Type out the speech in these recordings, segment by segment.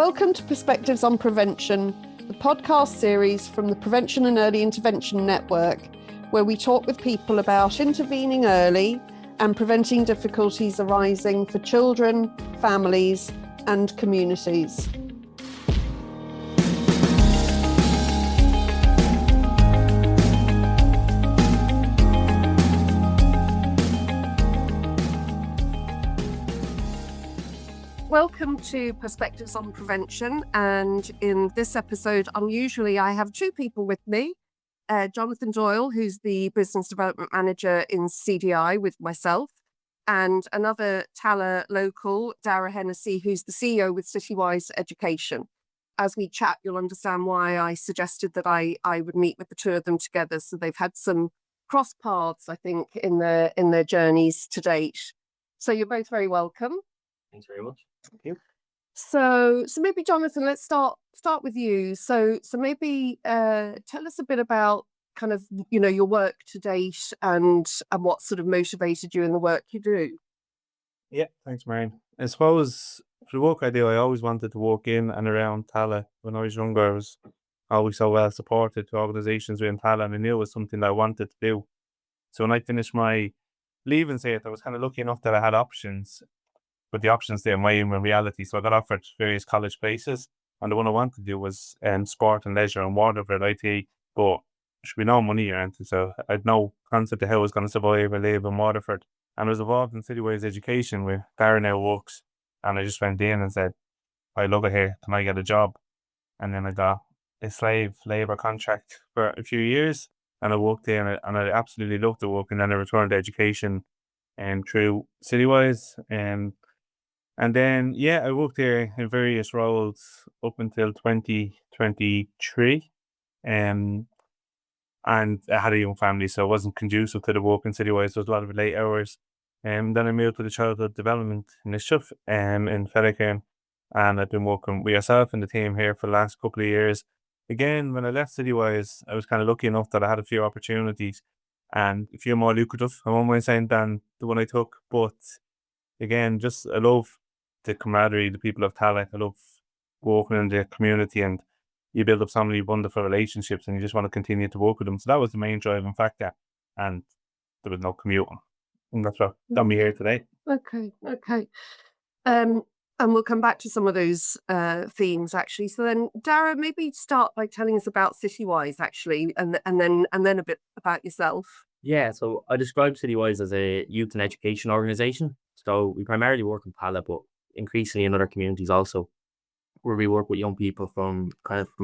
Welcome to Perspectives on Prevention, the podcast series from the Prevention and Early Intervention Network, where we talk with people about intervening early and preventing difficulties arising for children, families, and communities. Welcome to Perspectives on Prevention, and in this episode, unusually, I have two people with me. Jonathan Doyle, who's the Business Development Manager in CDI with myself, and another Tallaght local, Daire Hennessy, who's the CEO with Citywise Education. As we chat, you'll understand why I suggested that I would meet with the two of them together. So they've had some cross paths, I think, in their journeys to date. So you're both very welcome. Thanks very much. Thank you. So maybe Jonathan, let's start with you. So maybe tell us a bit about kind of, your work to date and what sort of motivated you in the work you do. Yeah, thanks, Marian. I suppose for the work I do, I always wanted to work in and around Tallaght. When I was younger, I was always so well supported to organisations within Tallaght, and I knew it was something that I wanted to do. So when I finished my leaving cert, I was kind of lucky enough that I had options, but the options there weigh in reality. So I got offered various college places, and the one I wanted to do was sport and leisure and Waterford IT, but there should be no money or anything, so I had no concept of how I was going to survive or live in Waterford. And I was involved in Citywise Education where Daire now works, and I just went in and said, I love it here, can I get a job? And then I got a slave labour contract for a few years, and I worked there, and I absolutely loved the work. And then I returned to education through Citywise, and then, I worked there in various roles up until 2023. And I had a young family, so it wasn't conducive to the work in Citywise. There was a lot of late hours. Then I moved to the Childhood Development Initiative in Fedicare, and I've been working with yourself and the team here for the last couple of years. Again, when I left Citywise, I was kind of lucky enough that I had a few opportunities and a few more lucrative, I won't mind saying, than the one I took. But again, just I love the camaraderie, the people of Tallaght. I love working in the community, and you build up so many wonderful relationships, and you just want to continue to work with them. So that was the main driving factor, and there was no commuting, and that's what got me here today. Okay. And we'll come back to some of those themes actually. So then, Daire, maybe start by telling us about Citywise actually, and then a bit about yourself. Yeah, so I describe Citywise as a youth and education organisation. So we primarily work in Tallaght, but increasingly in other communities also, where we work with young people from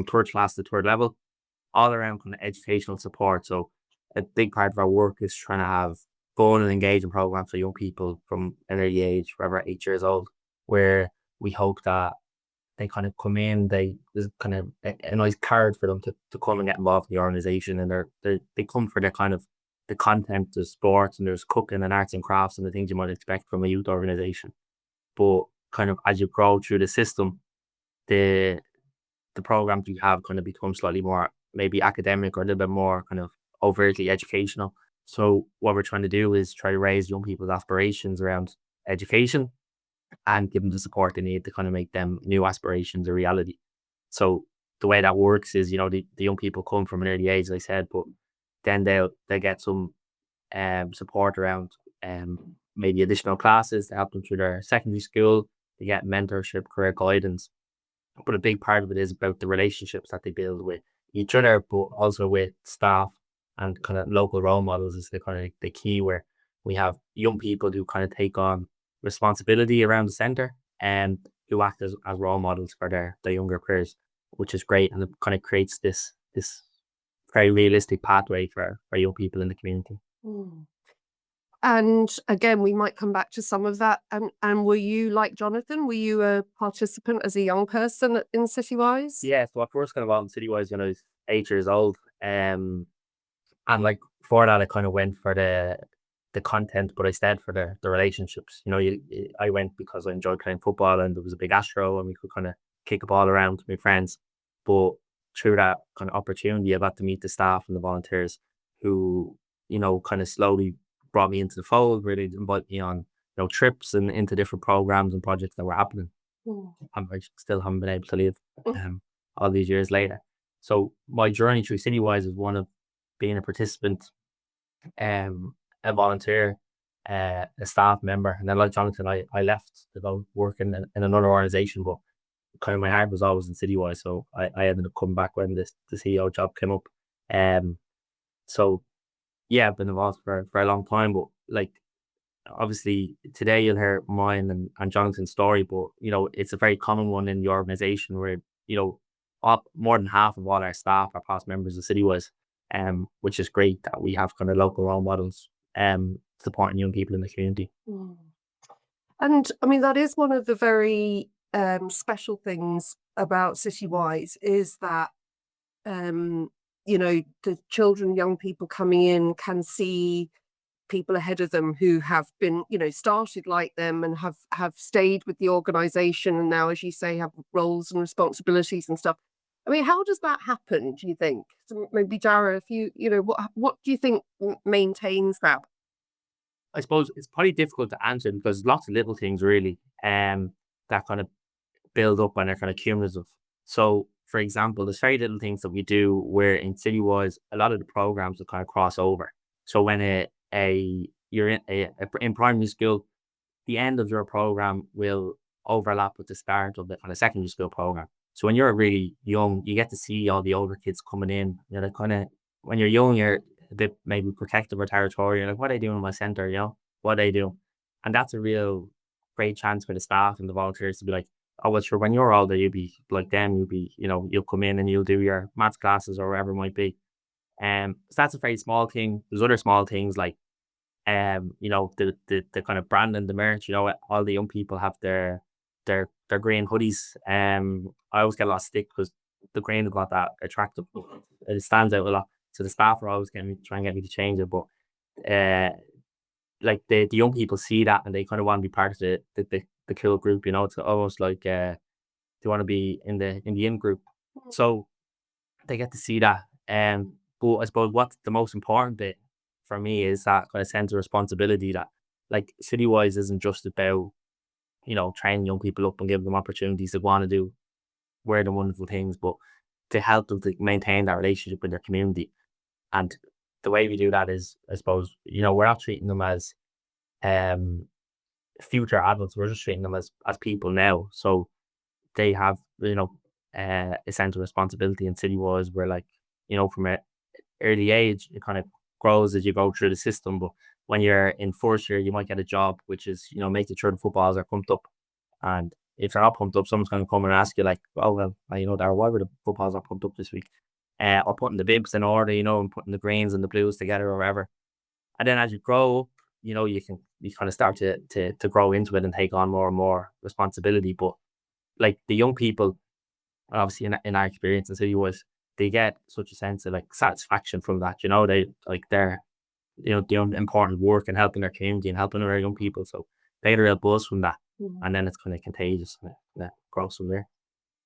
third class to third level, all around kind of educational support. So a big part of our work is trying to have fun and engaging programs for young people from an early age, forever 8 years old, where we hope that they kind of come in, there's kind of a nice card for them to come and get involved in the organisation, and they come for their kind of the content, the sports, and there's cooking and arts and crafts and the things you might expect from a youth organisation. But kind of as you grow through the system, the programs we have kind of become slightly more maybe academic or a little bit more kind of overtly educational. So what we're trying to do is try to raise young people's aspirations around education and give them the support they need to kind of make them new aspirations a reality. So the way that works is, the young people come from an early age, as I said, but then they'll get some support around maybe additional classes to help them through their secondary school. They get mentorship, career guidance. But a big part of it is about the relationships that they build with each other, but also with staff and kind of local role models is the kind of the key, where we have young people who kind of take on responsibility around the centre and who act as role models for their younger peers, which is great. And it kind of creates this very realistic pathway for young people in the community. And again, we might come back to some of that. And were you, like Jonathan, were you a participant as a young person in Citywise? Yeah, so I first got involved in Citywise when I was 8 years old. And like before that, I kind of went for the content, but I stayed for the relationships. I went because I enjoyed playing football, and there was a big astro, and we could kind of kick a ball around with my friends. But through that kind of opportunity, I got to meet the staff and the volunteers who, kind of slowly brought me into the fold, really invite me on, trips and into different programs and projects that were happening. I still haven't been able to leave Mm. all these years later. So my journey through Citywise is one of being a participant, a volunteer, a staff member, and then like Jonathan, I left to go work in another organisation, but kind of my heart was always in Citywise, so I ended up coming back when the CEO job came up. Um, so yeah, I've been involved for a long time, but like obviously today you'll hear mine and Jonathan's story, but it's a very common one in the organisation where more than half of all our staff are past members of Citywise, which is great that we have kind of local role models supporting young people in the community. Mm. And I mean, that is one of the very special things about Citywise is that, the children, young people coming in can see people ahead of them who have been, started like them and have stayed with the organisation and now, as you say, have roles and responsibilities and stuff. I mean, how does that happen, do you think? So maybe Dara, if what do you think maintains that? I suppose it's probably difficult to answer because there's lots of little things really that kind of build up and they're kind of cumulative. So, for example, there's very little things that we do where in Citywise, a lot of the programs will kind of cross over. So when you're in primary school, the end of your program will overlap with the start of the kind of secondary school program. So when you're really young, you get to see all the older kids coming in. They're kind of when you're young, you're a bit maybe protective or territorial. You're like, what are they doing in my center? What are they doing? And that's a real great chance for the staff and the volunteers to be like, oh, well, sure, when you're older, you'll be like them. You'll be, you'll come in and you'll do your maths classes or whatever it might be. So that's a very small thing. There's other small things like, the kind of branding, the merch. All the young people have their green hoodies. I always get a lot of stick because the green is not that attractive. But it stands out a lot. So the staff are always trying to get me to change it. But like the young people see that and they kind of want to be part of the cool group. It's almost like they want to be in the in group. So they get to see that. But I suppose what's the most important bit for me is that kind of sense of responsibility that like Citywise isn't just about, training young people up and giving them opportunities to want to do weird and wonderful things, but to help them to maintain that relationship with their community. And the way we do that is, I suppose, we're not treating them as um future adults, we're just treating them as people now. So they have, a sense of responsibility in Citywise where like, from a early age, it kind of grows as you go through the system. But when you're in first year, you might get a job, which is, making sure the footballs are pumped up. And if they're not pumped up, someone's going to come and ask you, like, oh, well, Dara, why were the footballs not pumped up this week? Or putting the bibs in order, and putting the greens and the blues together or whatever. And then as you grow, you kind of start to grow into it and take on more and more responsibility. But like the young people, obviously in our experience in City was they get such a sense of like satisfaction from that. They like they're doing important work and helping their community and helping our young people. So they get a real buzz from that, and then it's kind of contagious and it grows from there.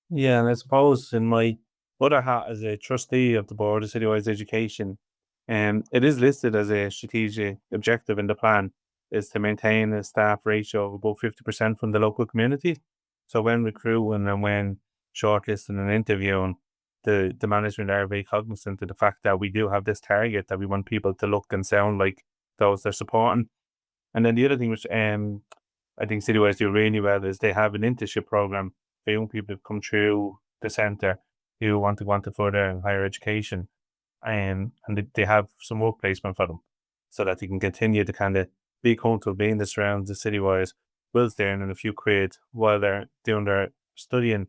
Yeah, and I suppose in my other hat as a trustee of the board of Citywise Education, it is listed as a strategic objective in the plan is to maintain a staff ratio of above 50% from the local community. So when recruiting and when shortlisting and interviewing, the management are very cognizant of the fact that we do have this target that we want people to look and sound like those they're supporting. And then the other thing which I think Citywise do really well is they have an internship program for young people who come through the centre who want to go on to further higher education. And they have some work placement for them so that they can continue to kind of be comfortable being the surrounds of Citywise whilst they're earning a few quid while they're doing their studying.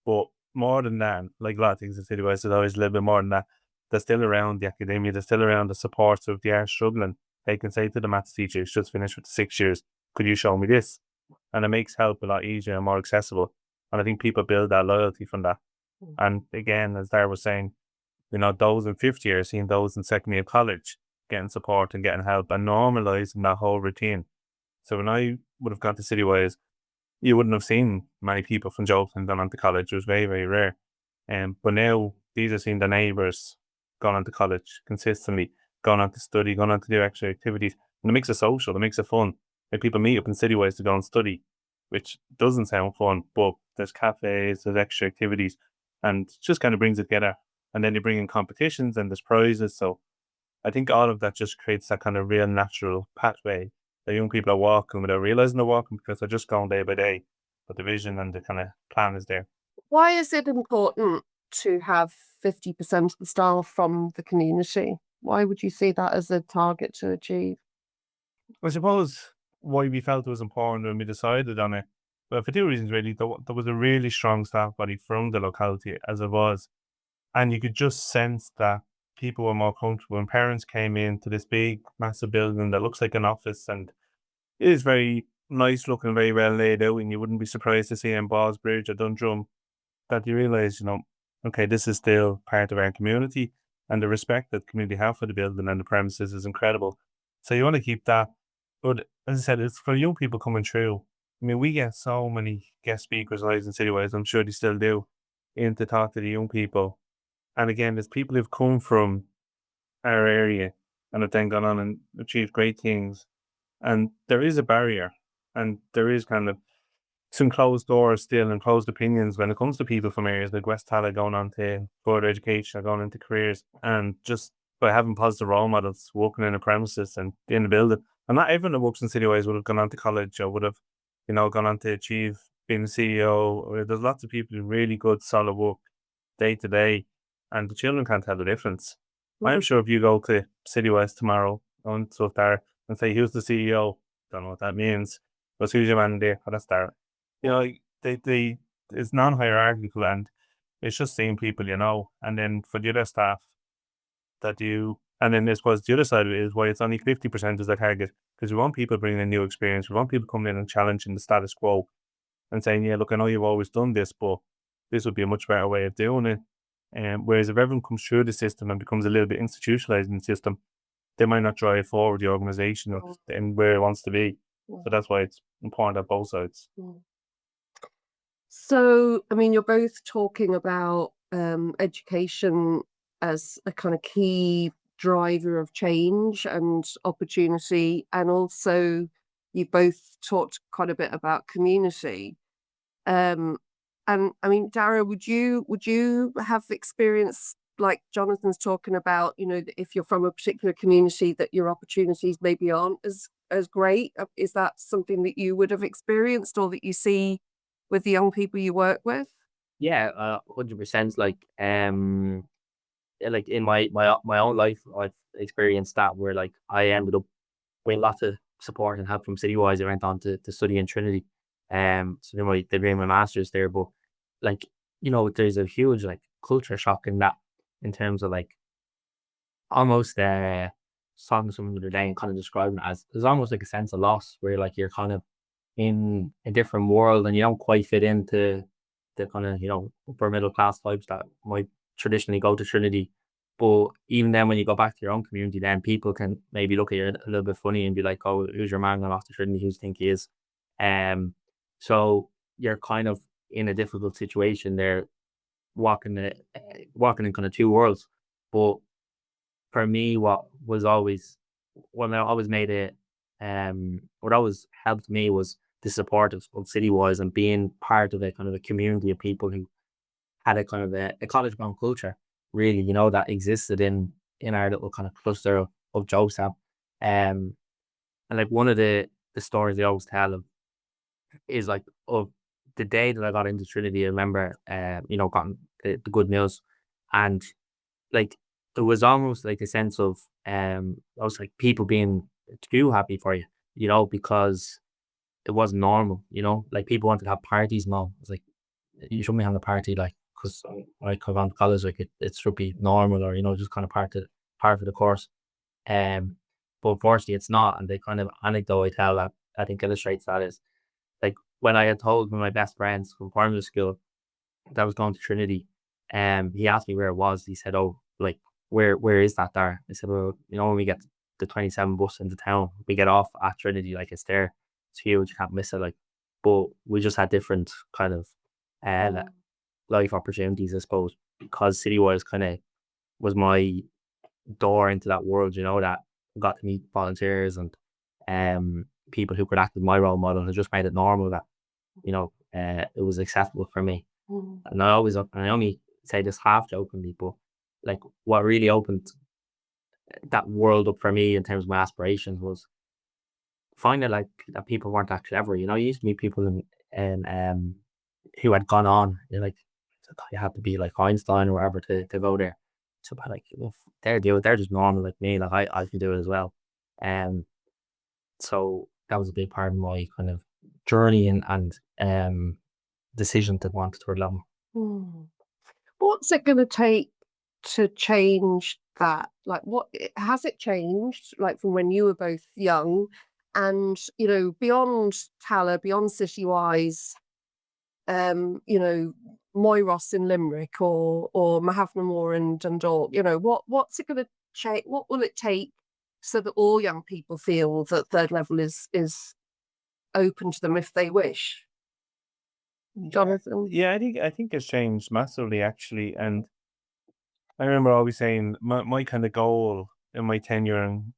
But more than that, like a lot of things in Citywise, there's always a little bit more than that. They're still around the academia, they're still around the support. So if they are struggling, they can say to the maths teacher who's just finished with 6 years, could you show me this? And it makes help a lot easier and more accessible. And I think people build that loyalty from that. And again, as Dara was saying, those in fifth year seeing those in second year of college getting support and getting help and normalising that whole routine. So when I would have gone to Citywise, you wouldn't have seen many people from Jonathon gone on to college. It was very, very rare. But now these are seeing the neighbours gone on to college consistently, gone on to study, gone on to do extra activities. And it makes it social, it makes it fun. Like people meet up in Citywise to go and study. which doesn't sound fun, but there's cafes, there's extra activities, and it just kind of brings it together. And then you bring in competitions and there's prizes. So I think all of that just creates that kind of real natural pathway that young people are walking without realizing they're walking because they're just going day by day. But the vision and the kind of plan is there. Why is it important to have 50% of the staff from the community? Why would you see that as a target to achieve? I suppose why we felt it was important when we decided on it, well, for two reasons really. There was a really strong staff body from the locality as it was, and you could just sense that people were more comfortable. When parents came into this big, massive building that looks like an office and it is very nice looking, very well laid out, and you wouldn't be surprised to see in Ballsbridge or Dundrum that you realise, okay, this is still part of our community, and the respect that the community have for the building and the premises is incredible. So you want to keep that. But as I said, it's for young people coming through. I mean, we get so many guest speakers live in Citywise, I'm sure they still do, in to talk to the young people. And again, there's people who've come from our area and have then gone on and achieved great things. And there is a barrier, and there is kind of some closed doors still and closed opinions when it comes to people from areas like West Tallaght going on to further education or going into careers. And just by having positive role models working in a premises and in the building, and not everyone that works in Citywise would have gone on to college or would have, gone on to achieve being a CEO. Or there's lots of people doing really good, solid work day to day, and the children can't tell the difference. I'm sure if you go to Citywise tomorrow on stuff there and say, "Who's the CEO?" Don't know what that means. But who's your man there? Oh, that's Darren. They it's non-hierarchical, and it's just seeing people, and then for the other staff that do, and then I suppose the other side of it is why it's only 50% is the target, because we want people bringing in new experience. We want people coming in and challenging the status quo and saying, yeah, look, I know you've always done this, but this would be a much better way of doing it. Whereas if everyone comes through the system and becomes a little bit institutionalized in the system, they might not drive forward the organization and where it wants to be. So that's why it's important at both sides. So, I mean, you're both talking about education as a kind of key driver of change and opportunity, and also you both talked quite a bit about community. And I mean, Dara, would you have experience like Jonathan's talking about? That if you're from a particular community, that your opportunities maybe aren't as great. Is that something that you would have experienced or that you see with the young people you work with? Yeah, 100%. Like in my own life, I've experienced that where like I ended up with lots of support and help from Citywise. I went on to study in Trinity. So they made my masters there, but like there's a huge like culture shock in that, in terms of like almost talking to someone the other day and kind of describing it as there's almost like a sense of loss where like you're kind of in a different world and you don't quite fit into the kind of upper middle class types that might traditionally go to Trinity. But even then, when you go back to your own community, then people can maybe look at you a little bit funny and be like, "Oh, who's your man going off to Trinity? Who do you think he is?" Um, so you're kind of in a difficult situation there, walking in kind of two worlds. But for me, what always made it, what always helped me was the support of Citywise and being part of a kind of a community of people who had a kind of a college bound culture, really, that existed in our little kind of cluster of Jobstown. And like one of the stories I always tell of is like of the day that I got into Trinity. I remember, gotten the good news, and like it was almost like a sense of I was like people being too happy for you, because it wasn't normal, like people wanted to have parties and all. It's like you shouldn't be having a party, like, because like I've gone to college, like it should be normal, or just kind of part of the course. Um, but unfortunately, it's not. And the kind of anecdote I tell that I think illustrates that is like when I had told one of my best friends from primary school that I was going to Trinity, he asked me where it was. He said, "Oh, like where is that there?" I said, "Well, when we get the 27 bus into town, we get off at Trinity. Like it's there. It's huge. You can't miss it. Like, but we just had different kind of life opportunities, I suppose, because Citywise kind of was my door into that world. That I got to meet volunteers and people who could act as my role model, and it just made it normal that it was acceptable for me. Mm. And I only say this half jokingly, but like what really opened that world up for me in terms of my aspirations was finding like that people weren't that clever. You used to meet people in who had gone on. You're like, you had to be like Einstein or whatever to go there. So but like, well, they're just normal like me. Like I can do it as well. Um, so that was a big part of my kind of journey and decision to want to level. Mm. What's it going to take to change that? Like, has it changed? Like from when you were both young, and beyond Tallaght, beyond Citywise, Moyross in Limerick or Mahavnamore in Dundalk. What's it going to change? What will it take so that all young people feel that third level is open to them if they wish? Jonathan? Yeah, I think it's changed massively actually, and I remember always saying my kind of goal in my tenure in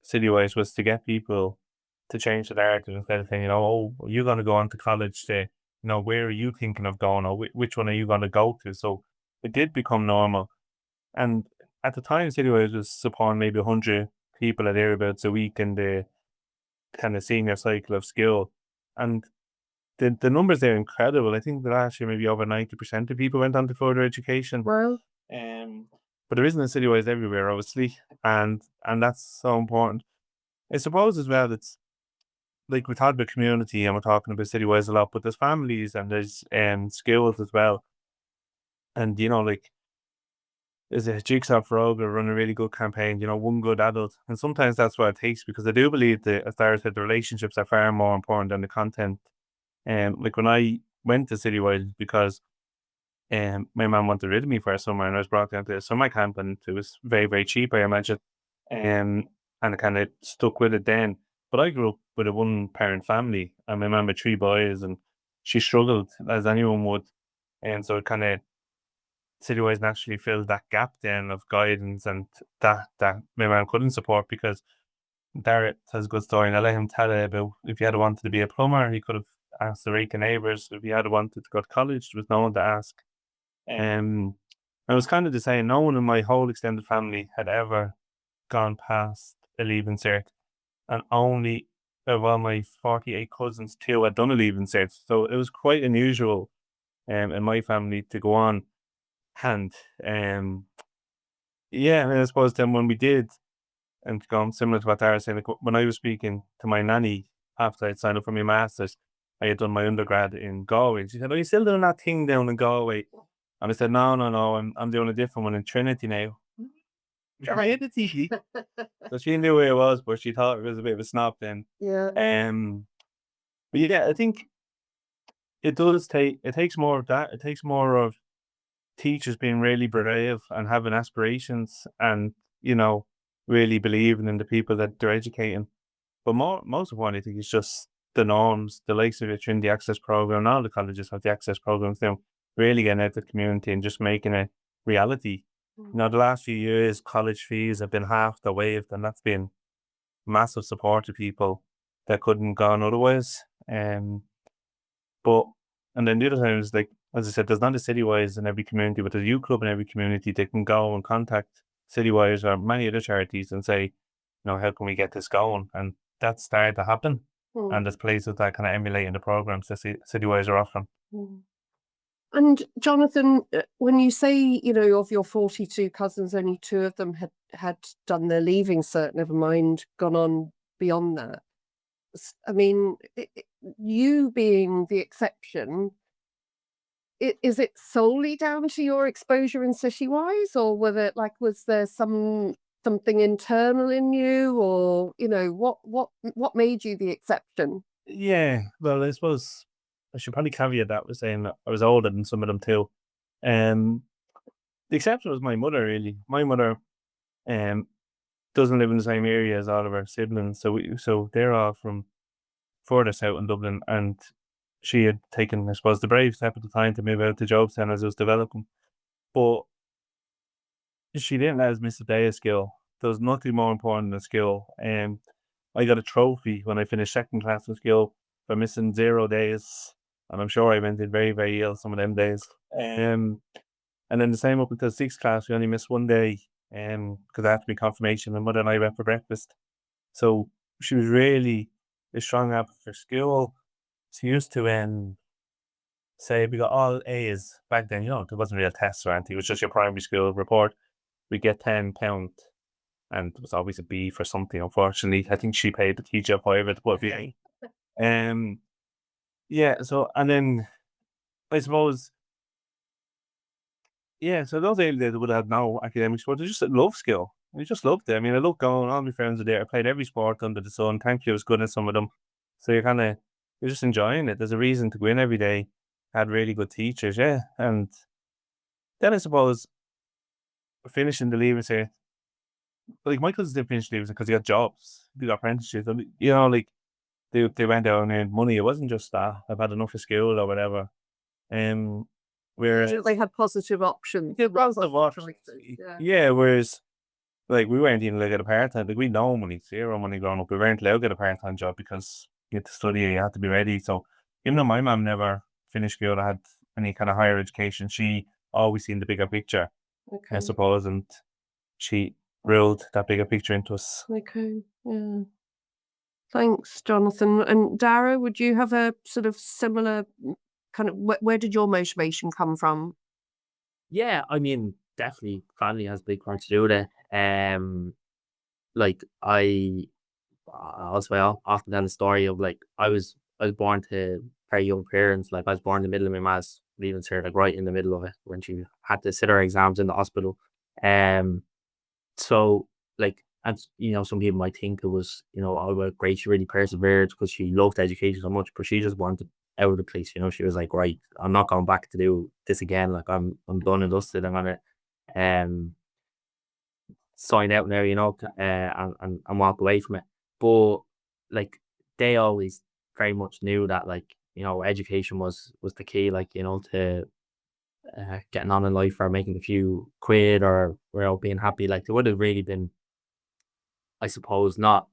Citywise was to get people to change the narrative instead of saying, oh, you're going to go on to college to, where are you thinking of going, or which one are you going to go to? So it did become normal. And at the time, Citywise was upon maybe 100 people at thereabouts a week in the kind of senior cycle of skill. And the numbers there are incredible. I think the last year, maybe over 90% of people went on to further education. Well, But there isn't a Citywise everywhere, obviously, and that's so important. I suppose as well, it's like we talked about community and we're talking about Citywise a lot, but there's families and there's schools as well. And like there's a Jigsaw for All run a really good campaign, one good adult. And sometimes that's what it takes, because I do believe that, as Dara said, the relationships are far more important than the content. Like when I went to Citywise, because my mum wanted rid of me for a summer, and I was brought down to a summer camp, and it was very, very cheap, I imagine. And I kind of stuck with it then. But I grew up with a one parent family, and my mum had three boys, and she struggled as anyone would. And so it kind of Citywise naturally filled that gap then of guidance, and that my mum couldn't support, because Darrett has a good story, and I let him tell it about if he had wanted to be a plumber, he could have asked the rake of neighbours. If he had wanted to go to college, there was no one to ask. I was kind of just saying, no one in my whole extended family had ever gone past a leaving cert, and only of all my 48 cousins, two had done a leaving cert. So it was quite unusual in my family to go on. And yeah, and I suppose then when we did, and going similar to what Dara was saying, like when I was speaking to my nanny after I'd signed up for my masters, I had done my undergrad in Galway. She said, "Are you still doing that thing down in Galway?" And I said, "No, no, no. I'm doing a different one in Trinity now." Trinity. So she knew where it was, but she thought it was a bit of a snob then. yeah. But yeah, I think it takes more of that. It takes more of teachers being really brave and having aspirations, and really believing in the people that they're educating. But most importantly, I think it's just the norms, the likes of the Trinity Access Programme, and all the colleges have the access programs now, really getting out to the community and just making it reality. The last few years, college fees have been half the waived, and that's been massive support to people that couldn't go on otherwise. But and then the other time is, like, as I said, there's not a Citywise in every community, but there's a youth club in every community. They can go and contact Citywise or many other charities and say, how can we get this going? And that's started to happen. Mm. And there's places that kind of emulating the programs that Citywise are offering. Mm. And Jonathan, when you say, of your 42 cousins, only two of them had done their leaving cert, never mind gone on beyond that. I mean, you being the exception, is it solely down to your exposure in Citywise, or was there something internal in you, or what made you the exception? Yeah, well, I suppose I should probably caveat that with saying that I was older than some of them too. The exception was my mother, really. My mother doesn't live in the same area as all of her siblings, so they're all from further south in Dublin, and she had taken, I suppose, the brave step at the time to move out to Jobstown as it was developing. But she didn't let us miss a day of skill. There was nothing more important than skill. I got a trophy when I finished second class in skill for missing 0 days and I'm sure I went in very, very ill some of them days. And then the same up until sixth class, we only missed one day, because I had to be confirmation. My mother and I went for breakfast. So she was really a strong advocate for school. She used to say we got all A's back then. There wasn't real tests or anything. It was just your primary school report. We get £10, and it was always a B for something. Unfortunately, I think she paid the teacher $5 to put V. Yeah. So and then I suppose. Yeah, so those early days would have had no academic sport. They just love skill. I just loved it. I mean, I loved going. All my friends were there. I played every sport under the sun. Thankfully, I was good at some of them. So you're just enjoying it. There's a reason to go in every day. Had really good teachers, yeah. And then I suppose finishing the leavers here, like my cousins didn't finish leavers because they got jobs, they got apprenticeships. And, like they went out and earned money. It wasn't just that I've had enough of school or whatever. Whereas They had positive options. yeah, positive options. Yeah, whereas like we weren't even allowed to get a part time. Like we had no money, zero money growing up. We weren't allowed to get a part time job because you had to study, you had to be ready. So even though my mum never finished school or had any kind of higher education, she always seen the bigger picture, I suppose, and she ruled that bigger picture into us. Okay, yeah. Thanks, Jonathan. And Dara, would you have a sort of similar kind of where did your motivation come from? Yeah, I mean, definitely family has a big part to do with it. Like I often tell the story of like I was born to very young parents. Like I was born in the middle of my ma's leaving cert, like right in the middle of it when she had to sit her exams in the hospital. So like, and some people might think it was, oh well, great, she really persevered because she loved education so much, but she just wanted out of the place. She was like, right, I'm not going back to do this again. Like I'm done and dusted. I'm gonna sign out now, and walk away from it. But like they always very much knew that education was the key, to getting on in life or making a few quid or being happy. Like they would have really been, I suppose, not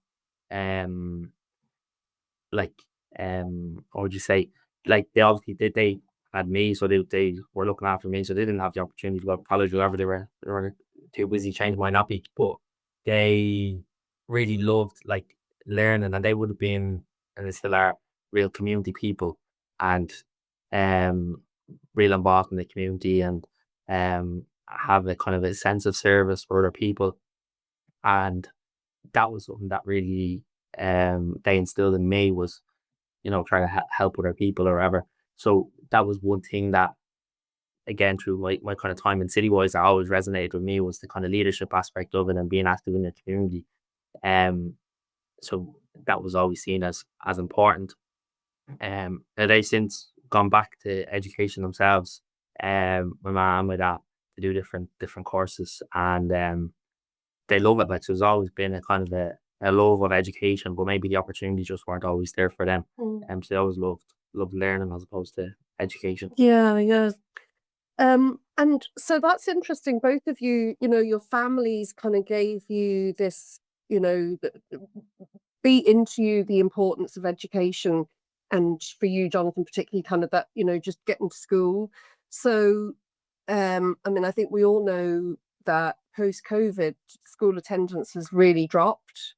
like what would you say? Like they obviously they had me, so they were looking after me, so they didn't have the opportunity to go to college or whatever. They were too busy changing my nappy, but they really loved like learning, and they would have been, and they still are, real community people, and real involved in the community, and have a kind of a sense of service for other people, and that was something that really they instilled in me, was trying to help other people or whatever. So that was one thing that, again, through my kind of time in Citywise, that always resonated with me, was the kind of leadership aspect of it and being active in the community. So that was always seen as important. And they since gone back to education themselves. My mum and my dad, to do different courses, and they love it. Like, so there's always been a kind of a love of education, but maybe the opportunities just weren't always there for them. So they always loved learning as opposed to education. Yeah. And so that's interesting. Both of you, your families kind of gave you this, beat into you the importance of education, and for you, Jonathan, particularly kind of that, just getting to school. So, I mean, I think we all know that post-COVID, school attendance has really dropped.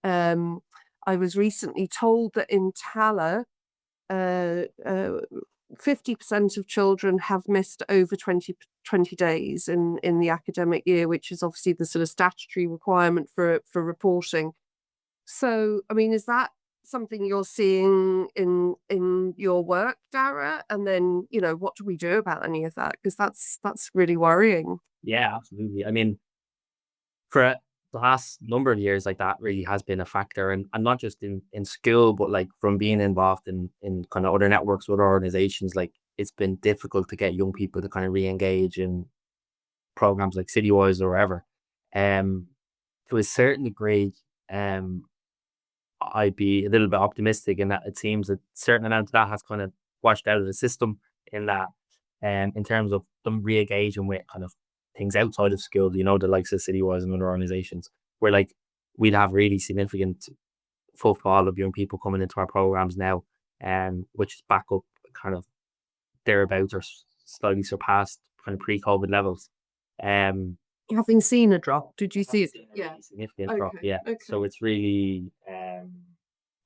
I was recently told that in Tallaght, 50% of children have missed over 20 days in the academic year, which is obviously the sort of statutory requirement for reporting. So, I mean, is that something you're seeing in your work, Dara? And then, what do we do about any of that? Because that's really worrying. Yeah, absolutely. I mean, for the last number of years, like, that really has been a factor, and not just in school, but like from being involved in kind of other networks, other organizations. Like, it's been difficult to get young people to kind of re-engage in programs like Citywise or wherever. To a certain degree, I'd be a little bit optimistic in that it seems that certain amount of that has kind of washed out of the system, in that, in terms of them re-engaging with kind of things outside of school, the likes of Citywise and other organizations, where like we'd have really significant footfall of young people coming into our programs now, which is back up kind of thereabouts or slightly surpassed kind of pre-COVID levels. Having seen a drop, did you see it? Yeah. Significant drop, Okay. yeah. So Okay. it's really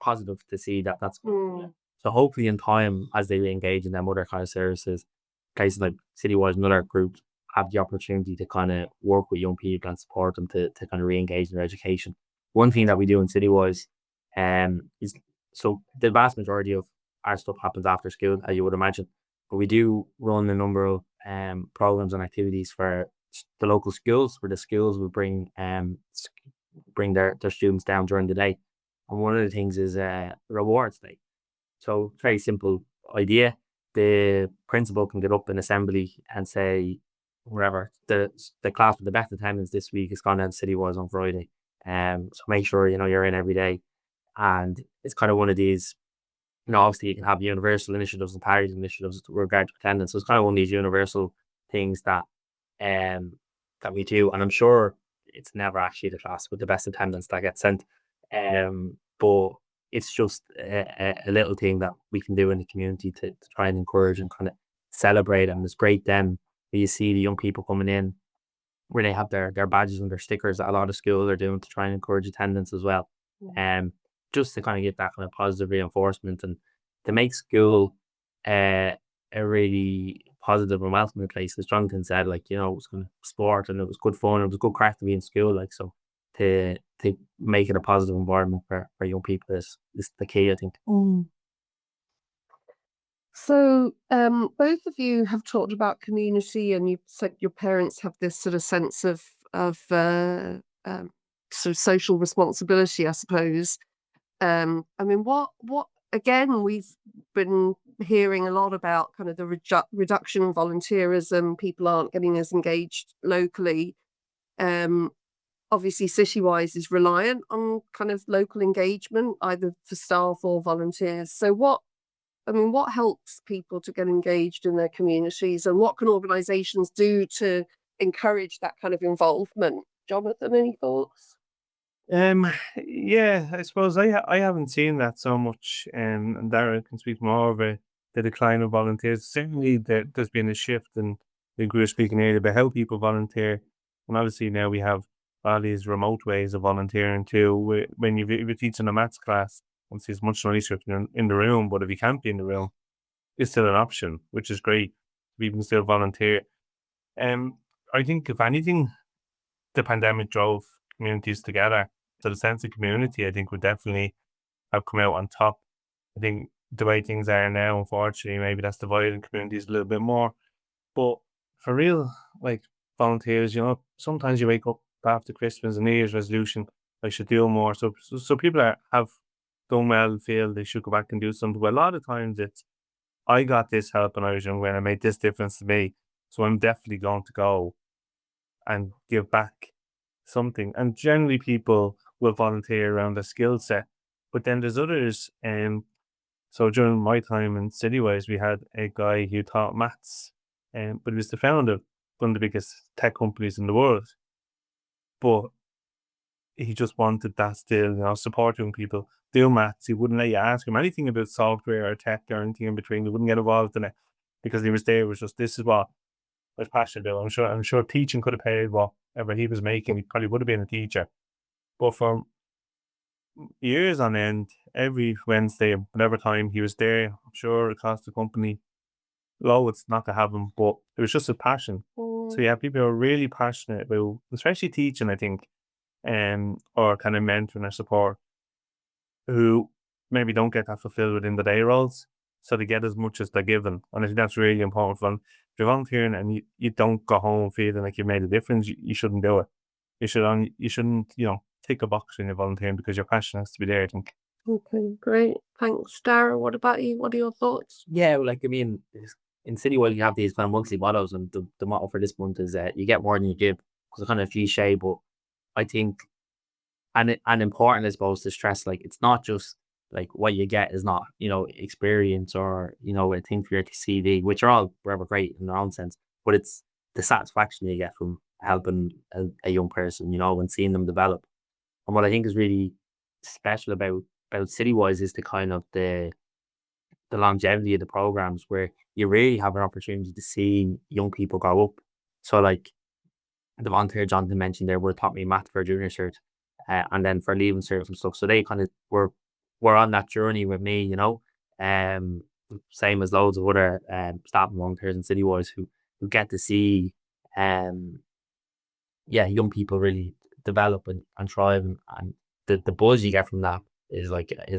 positive to see that that's Mm. so hopefully in time as they engage in them other kind of services, places like Citywise and other groups have the opportunity to kind of work with young people and support them to kind of re-engage in their education. One thing that we do in Citywise is so the vast majority of our stuff happens after school, as you would imagine. But we do run a number of programs and activities for the local schools, where the schools will bring their students down during the day. And one of the things is rewards day. So very simple idea. The principal can get up in assembly and say, wherever the class with the best attendance this week has gone down to Citywise on Friday. So make sure you're in every day. And it's kind of one of these, obviously you can have universal initiatives and parity initiatives with regard to attendance. So it's kind of one of these universal things um that we do. And I'm sure it's never actually the class with the best attendance that gets sent. But it's just a little thing that we can do in the community to try and encourage and kind of celebrate. And it's great then when you see the young people coming in where they have their badges and their stickers that a lot of schools are doing to try and encourage attendance as well. Just to kind of get that kind of positive reinforcement and to make school a really positive and welcoming place. As Jonathan said, it was kind of sport and it was good fun. It was good crack to be in school, so to make it a positive environment for young people is the key, I think. So, both of you have talked about community, and you said your parents have this sort of sense of sort of social responsibility, I suppose. I mean, what again? We've been hearing a lot about kind of the reduction in volunteerism. People aren't getting as engaged locally. Obviously, Citywise is reliant on kind of local engagement, either for staff or volunteers. So, what helps people to get engaged in their communities, and what can organisations do to encourage that kind of involvement? Jonathan, any thoughts? Yeah, I suppose I haven't seen that so much, and Darren can speak more of the decline of volunteers. Certainly, there's been a shift, and I think we were speaking earlier about how people volunteer, and obviously now we have all these remote ways of volunteering too. When you're teaching a maths class, obviously it's much nicer if you're in the room, but if you can't be in the room, it's still an option, which is great. We can still volunteer. I think if anything, the pandemic drove communities together. So the sense of community, I think, would definitely have come out on top. I think the way things are now, unfortunately, maybe that's dividing communities a little bit more. But for real, like volunteers, sometimes you wake up after Christmas and New Year's resolution, I should do more. So people have done well, feel they should go back and do something. But a lot of times it's, I got this help when I was young, when I made this difference to me. So I'm definitely going to go and give back something. And generally people will volunteer around a skill set. But then there's others. So during my time in Citywise, we had a guy who taught maths, but he was the founder of one of the biggest tech companies in the world. But he just wanted that still, supporting people, do maths. He wouldn't let you ask him anything about software or tech or anything in between. He wouldn't get involved in it because he was there. It was just, this is what I was passionate about. I'm sure teaching could have paid whatever he was making. He probably would have been a teacher. But for years on end, every Wednesday, whatever time he was there, I'm sure it cost the company loads not to have him, but it was just a passion. So yeah, people are really passionate about, especially teaching, I think, or kind of mentoring or support, who maybe don't get that fulfilled within the day roles. So they get as much as they're given. And I think that's really important for them. If you're volunteering and you don't go home feeling like you've made a difference, you shouldn't do it. You shouldn't, tick a box when you're volunteering because your passion has to be there, I think. Okay, great. Thanks, Dara. What about you? What are your thoughts? Yeah, in Citywide you have these kind of monthly mottos, and the motto for this month is you get more than you give. Because it's kind of cliche, but I think and important, I suppose, to stress, it's not just what you get is not experience or a thing for your CV, which are all forever great in their own sense, but it's the satisfaction you get from helping a young person, and seeing them develop. And what I think is really special about Citywise is the kind of the longevity of the programs, where you really have an opportunity to see young people grow up. So like the volunteer Jonathan mentioned there would have taught me math for a junior cert, and then for leaving cert and stuff. So they kind of were on that journey with me, Um, same as loads of other staff and volunteers in Citywise who get to see young people really develop and thrive, and the buzz you get from that is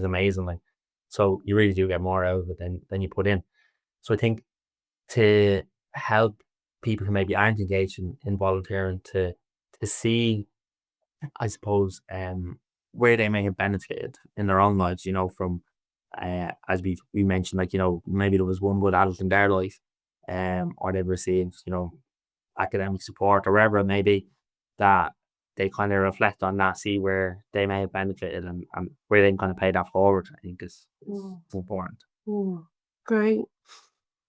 amazing. Like, so you really do get more out of it than you put in. So I think to help people who maybe aren't engaged in volunteering to see, I suppose, where they may have benefited in their own lives, from as we mentioned, like, maybe there was one good adult in their life, or they've received, academic support or wherever it may be, that they kind of reflect on that, see where they may have benefited, and where they can kind of pay that forward, I think is important. Great.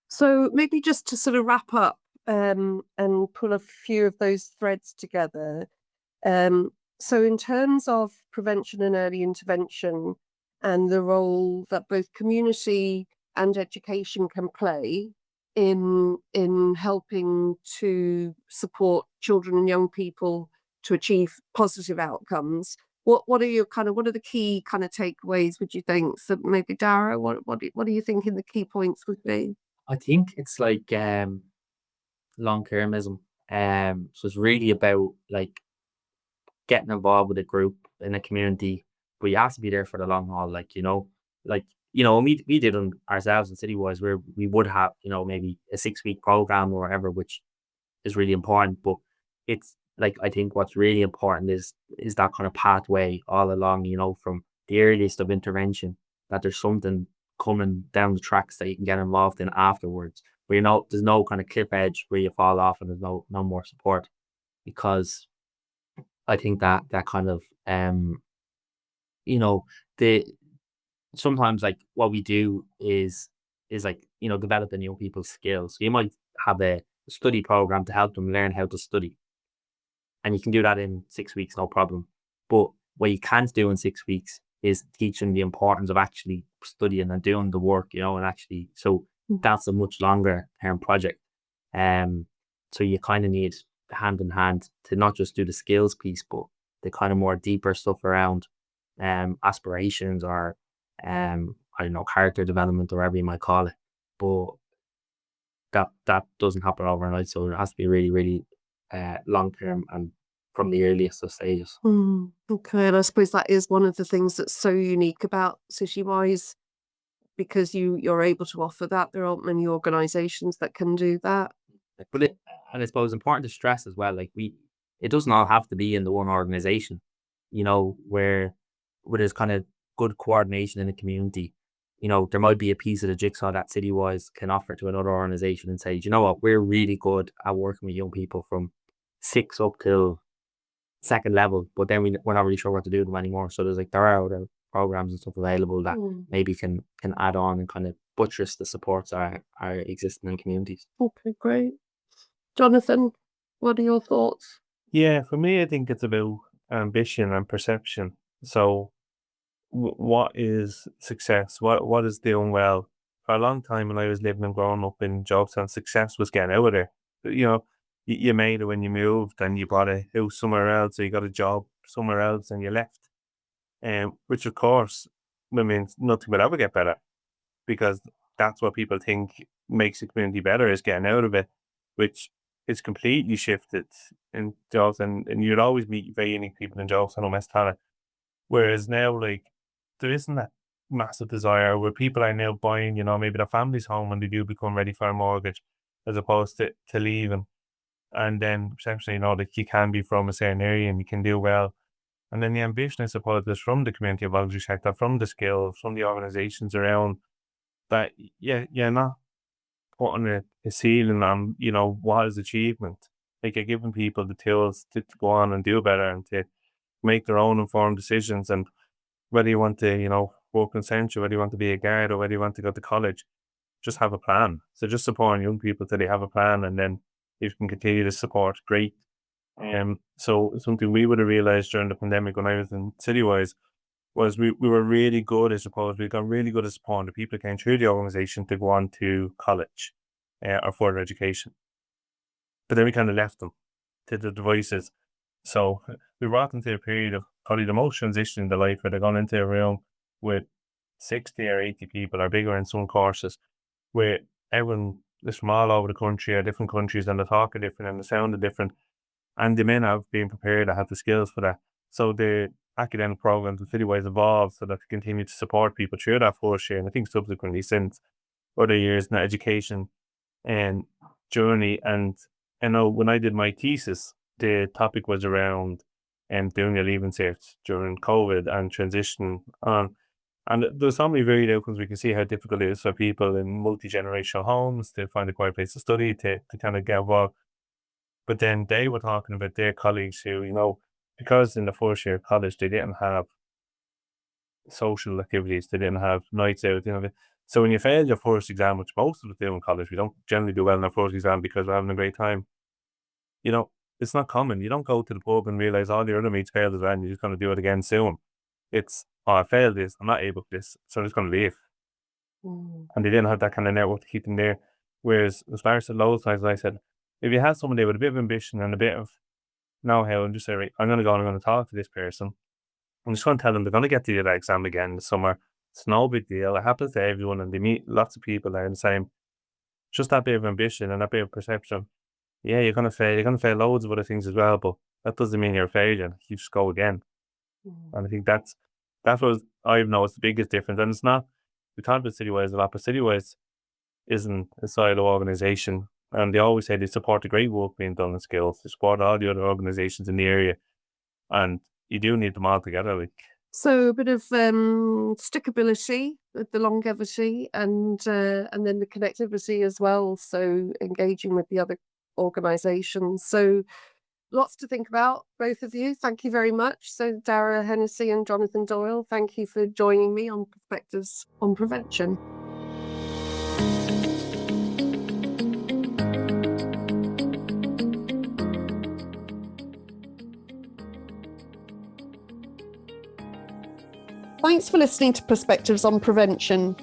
So maybe just to sort of wrap up and pull a few of those threads together. So in terms of prevention and early intervention and the role that both community and education can play in helping to support children and young people to achieve positive outcomes, what are the key kind of takeaways, would you think? So maybe Dara, what are you thinking the key points would be? I think it's like long termism. So it's really about like getting involved with a group in a community, but you have to be there for the long haul. And we did them ourselves in Citywise, where we would have, maybe a 6-week program or whatever, which is really important. But it's like, I think what's really important is that kind of pathway all along, from the earliest of intervention, that there's something coming down the tracks that you can get involved in afterwards, where there's no kind of cliff edge where you fall off and there's no more support. Because I think that kind of the sometimes, like, what we do is like, developing young people's skills. So you might have a study program to help them learn how to study, and you can do that in 6 weeks, no problem. But what you can't do in 6 weeks is teach them the importance of actually studying and doing the work, and actually, so that's a much longer term project. So you kind of need hand in hand to not just do the skills piece, but the kind of more deeper stuff around aspirations, or I don't know, character development, or whatever you might call it. But that doesn't happen overnight, so it has to be really, really long term and from the earliest of stages. Okay, and I suppose that is one of the things that's so unique about Citywise, because you're able to offer that. There aren't many organisations that can do that. And I suppose important to stress as well, like, it doesn't all have to be in the one organization, where there's kind of good coordination in the community. There might be a piece of the jigsaw that Citywise can offer to another organization and say, "Do you know what, we're really good at working with young people from 6 up till second level, but then we're not really sure what to do with them anymore." So there are other programs and stuff available that maybe can add on and kind of buttress the supports are existing in communities. Okay, great. Jonathan, what are your thoughts? Yeah, for me, I think it's about ambition and perception. So, what is success? What is doing well? For a long time, when I was living and growing up in Jonathon, success was getting out of there. You made it when you moved, and you bought a house somewhere else, or you got a job somewhere else, and you left. Which, of course, means nothing will ever get better, because that's what people think makes a community better, is getting out of it, which is completely shifted in Jonathon. And you'd always meet very unique people in Jonathon and West Tallaght. Whereas now, like, there isn't that massive desire where people are now buying, maybe their family's home when they do become ready for a mortgage, as opposed to leaving. And then essentially, that you can be from a certain area and you can do well. And then the ambition, I suppose, is from the community voluntary sector, from the skills, from the organisations around, that, you're not putting a ceiling on, what is achievement. Like, you're giving people the tools to go on and do better and to make their own informed decisions. And whether you want to, work in Central, whether you want to be a guard, or whether you want to go to college, just have a plan. So just supporting young people till they have a plan, and then if you can continue to support, great. So something we would have realised during the pandemic when I was in Citywise was we were really good, I suppose. We got really good at supporting the people that came through the organisation to go on to college or further education. But then we kind of left them to the devices. So we brought them to a period of probably the most transition in their life, where they're gone into a room with 60 or 80 people or bigger in some courses, where everyone is from all over the country or different countries, and the talk are different and the sound are different. And they may not have been prepared or have the skills for that. So the academic programs and Citywise evolved so that they continue to support people through that first year, and I think subsequently since other years in the education and journey. And I know when I did my thesis, the topic was around doing your leaving cert during COVID and transition on. And there's so many varied outcomes. We can see how difficult it is for people in multi-generational homes to find a quiet place to study, to kind of get involved. But then they were talking about their colleagues who, because in the first year of college, they didn't have social activities, they didn't have nights out, So when you fail your first exam, which most of us do in college, we don't generally do well in our first exam because we're having a great time. It's not common. You don't go to the pub and realize all the other mates failed as well, and you're just going to do it again soon. It's, I failed this, I'm not able to this, so I'm just going to leave. And they didn't have that kind of network to keep them there. Whereas, as far as the low sides, I said, if you have someone there with a bit of ambition and a bit of know-how, and just say, right, I'm going to go and I'm going to talk to this person, I'm just going to tell them they're going to get to do that exam again this summer. It's no big deal. It happens to everyone, and they meet lots of people that are the same. Just that bit of ambition and that bit of perception. Yeah, you're going to fail. You're going to fail loads of other things as well, but that doesn't mean you're a failure. You just go again. And I think that's what I've noticed the biggest difference. And it's not, we talk about Citywise a lot, but Citywise isn't a silo organisation. And they always say they support the great work being done in skills. They support all the other organisations in the area. And you do need them all together. So a bit of stickability, the longevity, and then the connectivity as well. So engaging with the other organisations. So lots to think about, both of you. Thank you very much. So Daire Hennessy and Jonathan Doyle, thank you for joining me on Perspectives on Prevention. Thanks for listening to Perspectives on Prevention.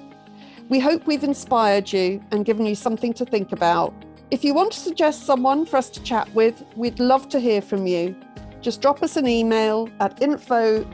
We hope we've inspired you and given you something to think about. If you want to suggest someone for us to chat with, we'd love to hear from you. Just drop us an email at info@pein.ie.